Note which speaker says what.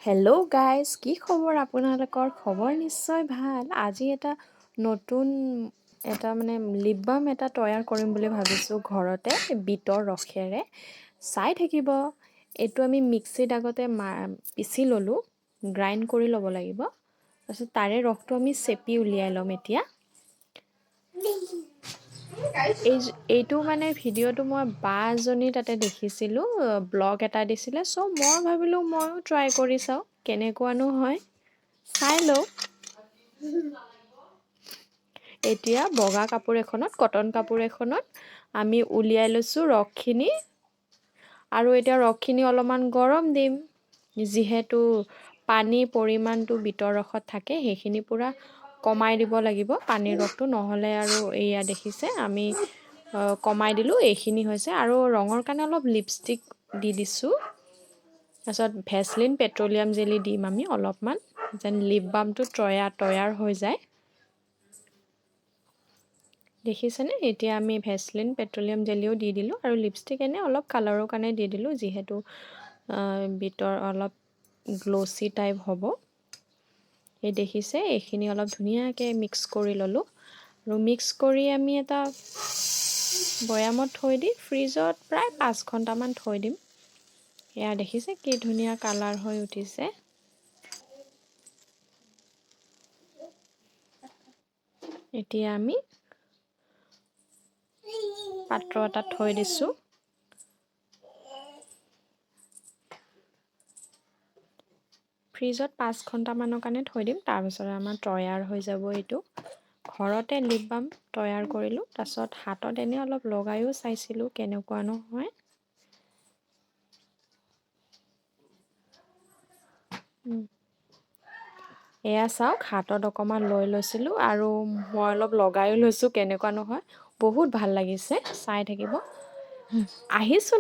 Speaker 1: Hello' guys, কি খবৰ আপোনালোকৰ? খবৰ নিশ্চয় ভাল। আজি নতুন মানে লিপ বাম এটা তৈয়াৰ কৰিম বুলি ভাবিছোঁ ঘৰতে বিটৰ ৰসেৰে। চাই থাকিব। এইটো আমি মিক্সিত আগতে পিচি ল'লোঁ, গ্ৰাইণ্ড কৰি ল'ব লাগিব। তাৰপিছত তাৰে ৰসটো আমি চেপি উলিয়াই ল'ম এতিয়া। এইটো মানে ভিডিঅ'টো মই বা এজনী তাতে দেখিছিলোঁ, ব্লগ এটা দিছিলে। চ' মই ভাবিলোঁ ময়ো ট্ৰাই কৰি চাওঁ কেনেকুৱানো হয়, চাই লওঁ। এতিয়া বগা কাপোৰ এখনত, কটন কাপোৰ এখনত আমি উলিয়াই লৈছোঁ ৰসখিনি। আৰু এতিয়া ৰসখিনি অলপমান গৰম দিম, যিহেতু পানীৰ পৰিমাণটো বিটৰ ৰসত থাকে, সেইখিনি পূৰা কমাই দিব লাগিব পানীৰ ৰসটো, নহ'লে আৰু এয়া দেখিছে আমি কমাই দিলোঁ। এইখিনি হৈছে। আৰু ৰঙৰ কাৰণে অলপ লিপষ্টিক দি দিছোঁ। তাৰপিছত ভেচলিন পেট্ৰলিয়াম জেলি দিম আমি অলপমান, যেন লিপ বামটো তৈয়াৰ হৈ যায়। দেখিছেনে? এতিয়া আমি ভেচলিন পেট্ৰলিয়াম জেলিও দি দিলোঁ, আৰু লিপষ্টিক এনেই অলপ কালাৰৰ কাৰণে দি দিলোঁ, যিহেতু বিটৰ অলপ গ্ল'চি টাইপ হ'ব। এই দেখিছে, এইখিনি অলপ ধুনীয়াকৈ মিক্স কৰি ল'লোঁ। আৰু মিক্স কৰি আমি এটা বৈয়ামত থৈ দি ফ্ৰিজত প্ৰায় 5 ঘণ্টামান থৈ দিম। এয়া দেখিছে কি ধুনীয়া কালাৰ হৈ উঠিছে। এতিয়া আমি পাত্ৰ এটাত থৈ দিছোঁ। ফ্ৰিজত 5 ঘণ্টামানৰ কাৰণে থৈ দিম। তাৰপিছত আমাৰ তৈয়াৰ হৈ যাব এইটো। ঘৰতে লিপ বাম তৈয়াৰ কৰিলোঁ। তাৰপিছত হাতত এনেই অলপ লগায়ো চাইছিলোঁ কেনেকুৱানো হয়। এয়া চাওক, হাতত অকণমান লৈ লৈছিলোঁ, আৰু মই অলপ লগায়ো লৈছোঁ কেনেকুৱানো হয়। বহুত ভাল লাগিছে, চাই থাকিব। আহিছোঁ।